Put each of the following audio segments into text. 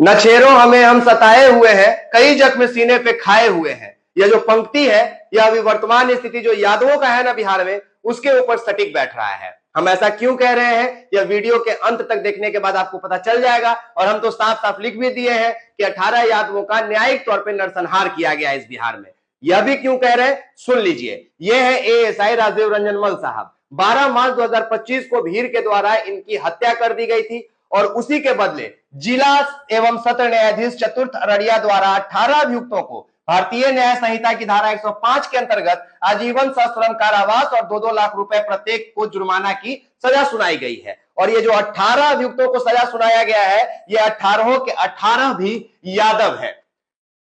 नछेरों हमें हम सताए हुए हैं, कई जख्म सीने पे खाए हुए हैं। यह जो पंक्ति है यह अभी वर्तमान स्थिति जो यादवों का है ना बिहार में, उसके ऊपर सटीक बैठ रहा है। हम ऐसा क्यों कह रहे हैं यह वीडियो के अंत तक देखने के बाद आपको पता चल जाएगा। और हम तो साफ साफ लिख भी दिए हैं कि 18 यादवों का न्यायिक तौर पर नरसंहार किया गया इस बिहार में। यह भी क्यों कह रहे हैं सुन लीजिए। यह है एएसआई राजीव रंजन मल साहब। 12 मार्च 2025 को भीड़ के द्वारा इनकी हत्या कर दी गई थी और उसी के बदले जिला एवं सत्र न्यायाधीश चतुर्थ अररिया द्वारा 18 अभियुक्तों को भारतीय न्याय संहिता की धारा 105 के अंतर्गत आजीवन सश्रम कारावास और 2-2 लाख रुपए प्रत्येक को जुर्माना की सजा सुनाई गई है। और ये जो 18 अभियुक्तों को सजा सुनाया गया है, ये 18 के 18 भी यादव है।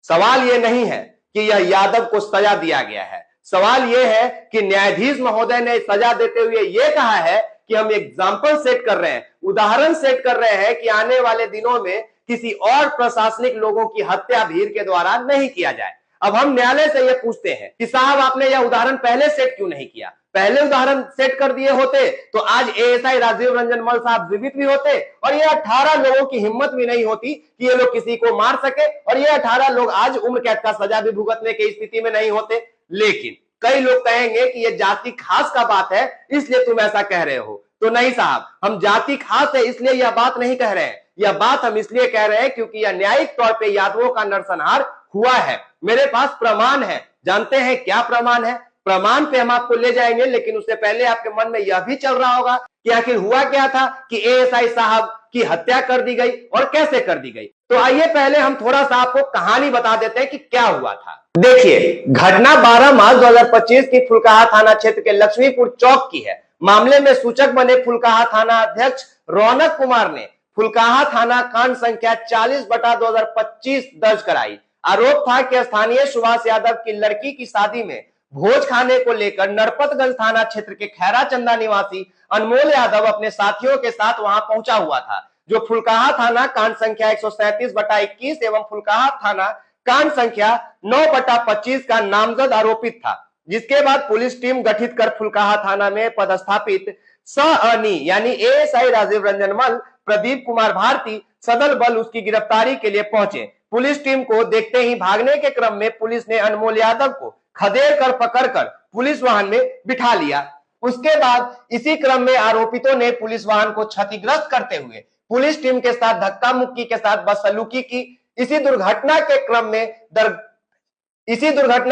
सवाल ये नहीं है कि यह यादव को सजा दिया गया है, सवाल यह है कि न्यायाधीश महोदय ने सजा देते हुए यह कहा है कि हम एग्जाम्पल सेट कर रहे हैं, उदाहरण सेट कर रहे हैं कि आने वाले दिनों में किसी और प्रशासनिक लोगों की हत्या भीड़ के द्वारा नहीं किया जाए। अब हम न्यायालय से यह पूछते हैं कि साहब आपने यह उदाहरण पहले सेट क्यों नहीं किया? पहले उदाहरण सेट कर दिए होते तो आज एएसआई राजीव रंजन मल साहब जीवित भी होते और ये 18 लोगों की हिम्मत भी नहीं होती कि ये लोग किसी को मार सके और ये 18 लोग आज उम्र कैद का सजा भी भुगतने की स्थिति में नहीं होते। लेकिन कई लोग कहेंगे कि ये जाति खास का बात है इसलिए तुम ऐसा कह रहे हो। तो नहीं साहब, हम जाति खास है इसलिए यह बात नहीं कह रहे हैं, यह बात हम इसलिए कह रहे हैं क्योंकि यह न्यायिक तौर पे यादवों का नरसंहार हुआ है। मेरे पास प्रमाण है। जानते हैं क्या प्रमाण है? प्रमाण पे हम आपको ले जाएंगे, लेकिन उससे पहले आपके मन में यह भी चल रहा होगा कि आखिर हुआ क्या था कि एएसआई साहब की हत्या कर दी गई और कैसे कर दी गई। तो आइए पहले हम थोड़ा सा आपको कहानी बता देते हैं कि क्या हुआ था। देखिए, घटना 12 मार्च 2025 की फुलकाहा थाना क्षेत्र के लक्ष्मीपुर चौक की है। मामले में सूचक बने फुलकाहा थाना अध्यक्ष रौनक कुमार ने फुलकाहा थाना कांड संख्या 40/2025 दर्ज कराई। आरोप था कि स्थानीय सुभाष यादव की लड़की की शादी में भोज खाने को लेकर नरपतगंज थाना क्षेत्र के खैरा चंदा निवासी अनमोल यादव अपने साथियों के साथ वहां पहुंचा हुआ था, जो फुलकाहा थाना कांड संख्या 137/21 एवं फुलकाहा थाना कांड संख्या 9/25 का नामजद आरोपित था। जिसके बाद पुलिस टीम गठित कर फुलकाहा थाना में पदस्थापित सअनी यानी एएसआई राजीव रंजन मल, प्रदीप कुमार भारती सदल बल उसकी गिरफ्तारी के लिए पहुंचे। पुलिस टीम को देखते ही भागने के क्रम में पुलिस ने अनमोल यादव को खदेड़ कर पकड़कर पुलिस वाहन में बिठा लिया। उसके बाद इसी क्रम में आरोपितों ने पुलिस वाहन को क्षतिग्रस्त करते हुए पुलिस टीम के साथ धक्का मुक्की के साथ बदसलूकी की। इसी दुर्घटना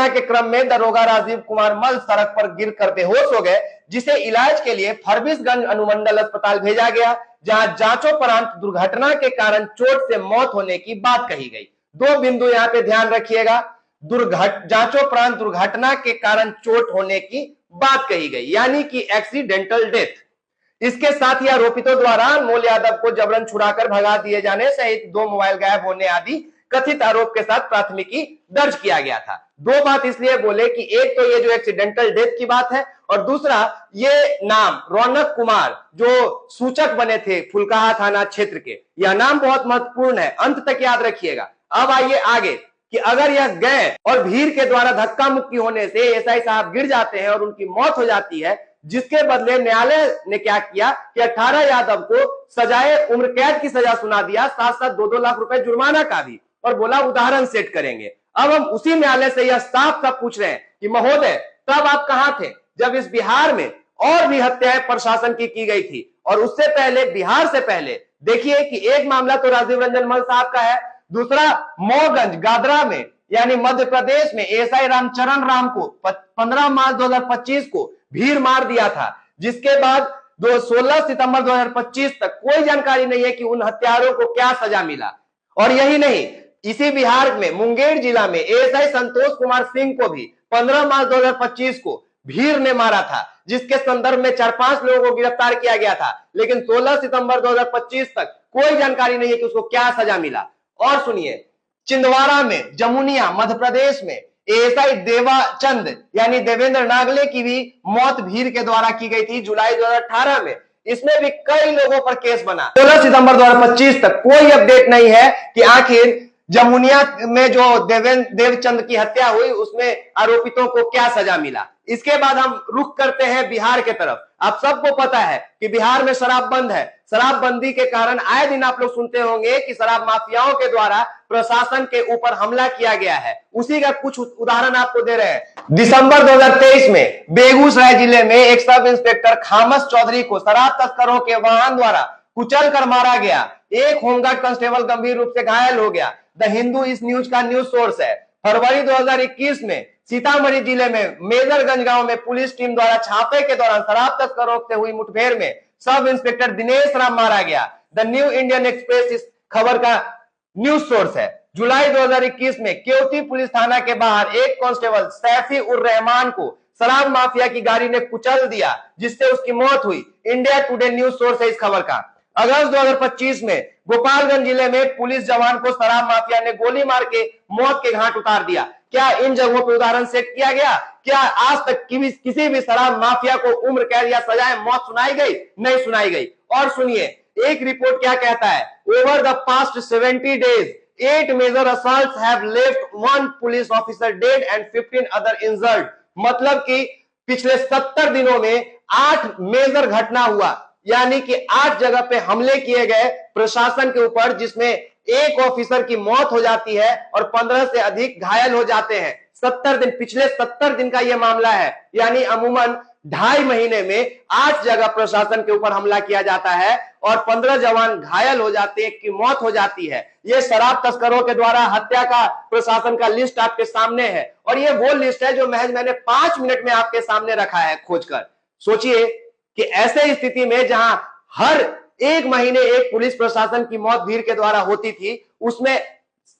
के क्रम में दरोगा राजीव कुमार मल सड़क पर गिरकर बेहोश हो गए, जिसे इलाज के लिए फरबिसगंज अनुमंडल अस्पताल भेजा गया, जहां जांचोपरांत दुर्घटना के कारण चोट से मौत होने की बात कही गई। 2 बिंदु यहां पे ध्यान रखिएगा, जांचोपरांत दुर्घटना के कारण चोट होने की बात कही गई, यानी कि एक्सीडेंटल डेथ। इसके साथ ही आरोपितों द्वारा अनमोल यादव को जबरन छुड़ाकर भगा दिए जाने सहित 2 मोबाइल गायब होने आदि कथित आरोप के साथ प्राथमिकी दर्ज किया गया था। 2 बात इसलिए बोले कि एक तो ये जो एक्सीडेंटल डेथ की बात है और दूसरा ये नाम रौनक कुमार जो सूचक बने थे फुलकाहा थाना क्षेत्र के, यह नाम बहुत महत्वपूर्ण है, अंत तक याद रखिएगा। अब आइए आगे कि अगर यह गए और भीड़ के द्वारा धक्का मुक्की होने से एएसआई साहब गिर जाते हैं और उनकी मौत हो जाती है, जिसके बदले न्यायालय ने क्या किया कि 18 यादव को सजाए उम्र कैद की सजा सुना दिया, साथ साथ 2-2 लाख रुपए जुर्माना का भी, और बोला उदाहरण सेट करेंगे। अब हम उसी न्यायालय से यह साफ साफ पूछ रहे हैं कि महोदय तब आप कहां थे जब इस बिहार में और भी हत्याएं प्रशासन की गई थी? और उससे पहले, बिहार से पहले देखिए कि एक मामला तो राजीव रंजन मल साहब का है, दूसरा मौगंज गादरा में यानी मध्य प्रदेश में एएसआई रामचरण राम को 15 मार्च 2025 को भीड़ मार दिया था, जिसके बाद 16 सितंबर 2025 तक कोई जानकारी नहीं है कि उन हत्यारों को क्या सजा मिला। और यही नहीं, इसी बिहार में मुंगेर जिला में एएसआई संतोष कुमार सिंह को भी 15 मार्च 2025 को भीड़ ने मारा था, जिसके संदर्भ में 4-5 लोगों को गिरफ्तार किया गया था, लेकिन 16 सितंबर 2025 तक कोई जानकारी नहीं है कि उसको क्या सजा मिला। और सुनिए, छिंदवाड़ा में जमुनिया मध्य प्रदेश में एएसआई देवाचंद यानी देवेंद्र नागले की भी मौत भीड़ के द्वारा की गई थी जुलाई 2018 में। इसमें भी कई लोगों पर केस बना। 16 सितंबर 2025 तक कोई अपडेट नहीं है कि आखिर जमुनिया में जो देवचंद की हत्या हुई उसमें आरोपितों को क्या सजा मिला। इसके बाद हम रुख करते हैं बिहार के तरफ। आप सबको पता है कि बिहार में शराब बंद है, शराबबंदी के कारण आए दिन आप लोग सुनते होंगे कि शराब माफियाओं के द्वारा प्रशासन के ऊपर हमला किया गया है। उसी का कुछ उदाहरण आपको दे रहे हैं। दिसंबर 2023 में बेगूसराय जिले में एक सब इंस्पेक्टर खामस चौधरी को शराब तस्करों के वाहन द्वारा कुचल कर मारा गया। एक होमगार्ड कांस्टेबल गंभीर रूप से घायल हो गया। द हिंदू इस न्यूज का न्यूज सोर्स है। फरवरी 2021 में सीतामढ़ी जिले में मेजरगंज गांव में पुलिस टीम द्वारा छापे के दौरान शराब तस्करों से हुई मुठभेड़ में सब इंस्पेक्टर दिनेश राम मारा गया। द न्यू इंडियन एक्सप्रेस इस खबर का न्यूज सोर्स है। जुलाई 2021 में केवटी पुलिस थाना के बाहर एक कांस्टेबल सैफी उर रहमान को शराब माफिया की गाड़ी ने कुचल दिया, जिससे उसकी मौत हुई। इंडिया टुडे न्यूज सोर्स है इस खबर का। अगस्त 2025 में गोपालगंज जिले में पुलिस जवान को शराब माफिया ने गोली मार के मौत के घाट उतार दिया। क्या इन जगहों पर उदाहरण सेट किया गया? क्या आज तक किसी भी शराब माफिया को उम्र कैद या सजाए मौत सुनाई गई? नहीं सुनाई गई। और सुनिए एक रिपोर्ट क्या कहता है। Over the past 70 days 8 major assaults have left 1 police officer dead and 15 other injured। मतलब कि पिछले 70 दिनों में 8 मेजर घटना हुआ, यानी कि 8 जगह पे हमले किए गए प्रशासन के ऊपर, जिसमें एक ऑफिसर की मौत हो जाती है और 15 से अधिक घायल हो जाते हैं। 70 दिन, पिछले 70 दिन का यह मामला है, यानी अमूमन 2.5 महीने में 8 जगह प्रशासन के ऊपर हमला किया जाता है और 15 जवान घायल हो जाते हैं, की मौत हो जाती है। यह शराब तस्करों के द्वारा हत्या का प्रशासन का लिस्ट आपके सामने है और यह वो लिस्ट है जो महज मैंने 5 मिनट में आपके सामने रखा है खोजकर। सोचिए कि ऐसे स्थिति में जहां हर 1 महीने एक पुलिस प्रशासन की मौत भीड़ के द्वारा होती थी, उसमें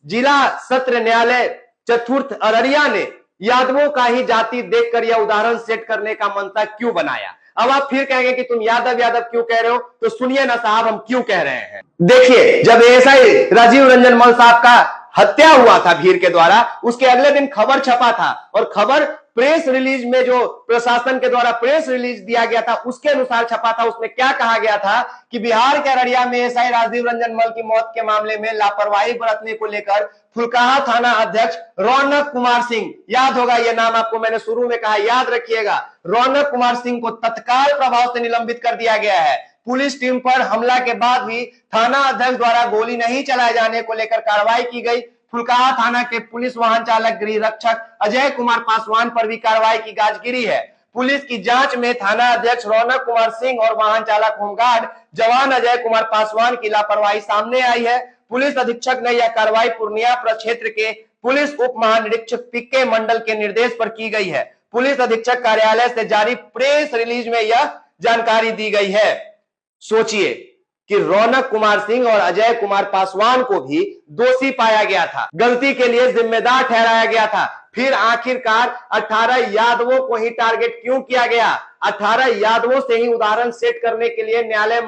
जिला सत्र न्यायालय चतुर्थ अररिया ने यादवों का ही जाति देखकर यह उदाहरण सेट करने का मंशा क्यों बनाया? अब आप फिर कहेंगे कि तुम यादव यादव क्यों कह रहे हो, तो सुनिए ना साहब हम क्यों कह रहे हैं। देखिए, जब एएसआई राजीव रंजन मल साहब का हत्या हुआ था भीड़ के द्वारा, उसके अगले दिन खबर छपा था और खबर प्रेस रिलीज में जो प्रशासन के द्वारा प्रेस रिलीज दिया गया था उसके अनुसार छपा था। उसमें क्या कहा गया था कि बिहार के अररिया में एएसआई राजीव रंजन मल की मौत के मामले में लापरवाही बरतने को लेकर फुलकाहा थाना अध्यक्ष रौनक कुमार सिंह, याद होगा यह नाम आपको, मैंने शुरू में कहा याद रखिएगा, रौनक कुमार सिंह को तत्काल प्रभाव से निलंबित कर दिया गया है। पुलिस टीम पर हमला के बाद भी थाना अध्यक्ष द्वारा गोली नहीं चलाए जाने को लेकर कार्रवाई की गई। फुलकाहा थाना के पुलिस वाहन चालक गृह रक्षक अजय कुमार पासवान पर भी कार्रवाई की गाजगिरी है। पुलिस की जांच में थाना अध्यक्ष रौनक कुमार सिंह और वाहन चालक होमगार्ड जवान अजय कुमार पासवान की लापरवाही सामने आई है। पुलिस अधीक्षक ने यह कार्रवाई पूर्णिया प्रक्षेत्र के पुलिस उप महानिरीक्षक पीके मंडल के निर्देश पर की गई है। पुलिस अधीक्षक कार्यालय से जारी प्रेस रिलीज में यह जानकारी दी गई है। सोचिए कि रौनक कुमार सिंह और अजय कुमार पासवान को भी दोषी पाया गया था, गलती के लिए जिम्मेदार ठहराया गया था। फिर आखिरकार 18 यादवों को ही टारगेट क्यों किया गया? 18 यादवों से ही उदाहरण सेट करने के लिए न्यायालय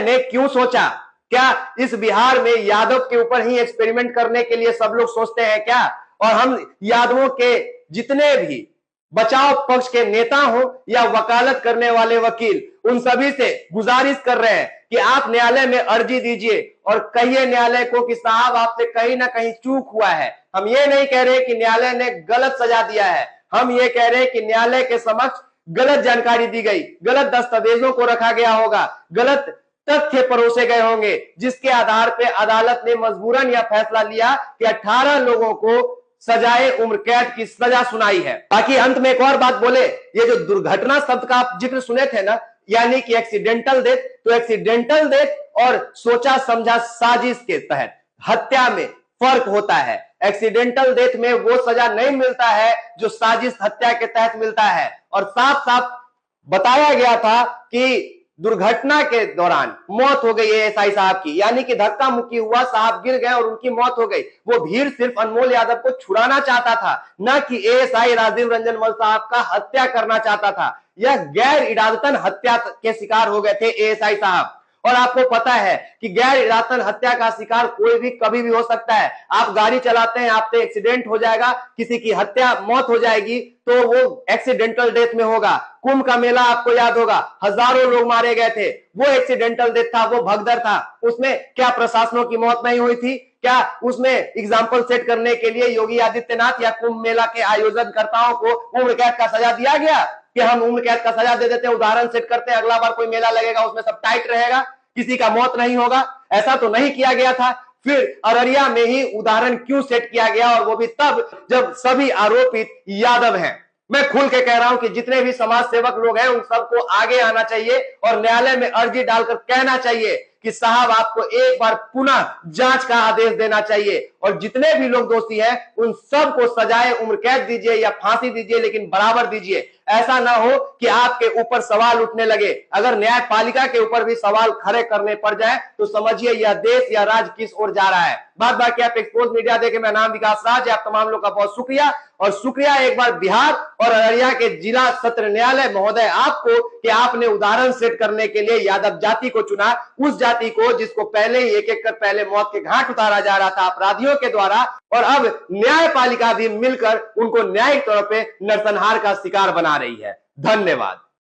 ने क्यों सोचा? क्या इस बिहार में यादव के ऊपर ही एक्सपेरिमेंट करने के लिए सब लोग सोचते हैं क्या? और हम यादवों के जितने भी बचाव पक्ष के नेता हो या वकालत करने वाले वकील, उन सभी से गुजारिश कर रहे हैं कि आप न्यायालय में अर्जी दीजिए और कहिए न्यायालय को कि साहब आपसे कहीं ना कहीं चूक हुआ है। हम ये नहीं कह रहे कि न्यायालय ने गलत सजा दिया है, हम ये कह रहे हैं कि न्यायालय के समक्ष गलत जानकारी दी गई, गलत दस्तावेजों को रखा गया होगा, गलत तथ्य परोसे गए होंगे, जिसके आधार पर अदालत ने मजबूरन यह फैसला लिया कि 18 लोगों को सजाए उम्र कैद की सजा सुनाई है। बाकी अंत में एक और बात बोले, ये जो दुर्घटना शब्द का आप जिक्र सुने थे ना, यानी कि एक्सीडेंटल डेथ, तो एक्सीडेंटल डेथ और सोचा समझा साजिश के तहत हत्या में फर्क होता है। एक्सीडेंटल डेथ में वो सजा नहीं मिलता है जो साजिश हत्या के तहत मिलता है। और साफ साफ बताया गया था कि दुर्घटना के दौरान मौत हो गई एएसआई साहब की, यानी कि धक्का मुक्की हुआ, साहब गिर गए और उनकी मौत हो गई। वो भीड़ सिर्फ अनमोल यादव को छुड़ाना चाहता था, न कि एएसआई राजीव रंजन मल साहब का हत्या करना चाहता था। यह गैर इरादतन हत्या के शिकार हो गए थे एएसआई साहब। और आपको पता है कि गैर इरादतन हत्या का शिकार कोई भी कभी भी हो सकता है। आप गाड़ी चलाते हैं, आपसे एक्सीडेंट हो जाएगा, किसी की हत्या मौत हो जाएगी, तो वो एक्सीडेंटल डेथ में होगा। कुंभ का मेला आपको याद होगा, हजारों लोग मारे गए थे, वो एक्सीडेंटल डेथ था, वो भगदड़ था। उसमें क्या प्रशासनों की मौत नहीं हुई थी? क्या उसमें एग्जाम्पल सेट करने के लिए योगी आदित्यनाथ या कुंभ मेला के आयोजनकर्ताओं को उम्र कैद का सजा दिया गया? कि हम उम्र कैद का सजा दे देते हैं, उदाहरण सेट करते हैं, अगला बार कोई मेला लगेगा उसमें सब टाइट रहेगा, किसी का मौत नहीं होगा। ऐसा तो नहीं किया गया था। फिर अररिया में ही उदाहरण क्यों सेट किया गया, और वो भी तब जब सभी आरोपित यादव हैं। मैं खुल के कह रहा हूं कि जितने भी समाज सेवक लोग हैं उन सबको आगे आना चाहिए और न्यायालय में अर्जी डालकर कहना चाहिए कि साहब आपको एक बार पुनः जांच का आदेश देना चाहिए, और जितने भी लोग दोषी हैं उन सबको सजाए उम्र कैद दीजिए या फांसी दीजिए, लेकिन बराबर दीजिए। ऐसा ना हो कि आपके ऊपर सवाल उठने लगे। अगर न्यायपालिका के ऊपर भी सवाल खड़े करने पड़ जाए तो समझिए यह देश या राज्य किस ओर जा रहा है। बात बाकी आप एक्सपोज मीडिया देखे, मैं नाम विकास राज, आप तमाम लोग का बहुत शुक्रिया। और शुक्रिया एक बार बिहार और अररिया के जिला सत्र न्यायालय महोदय आपको कि आपने उदाहरण सेट करने के लिए यादव जाति को चुना, उस जाति को जिसको पहले ही एक एक कर पहले मौत के घाट उतारा जा रहा था अपराधियों के द्वारा, और अब न्यायपालिका भी मिलकर उनको न्यायिक तौर पे नरसंहार का शिकार बना रही है। धन्यवाद।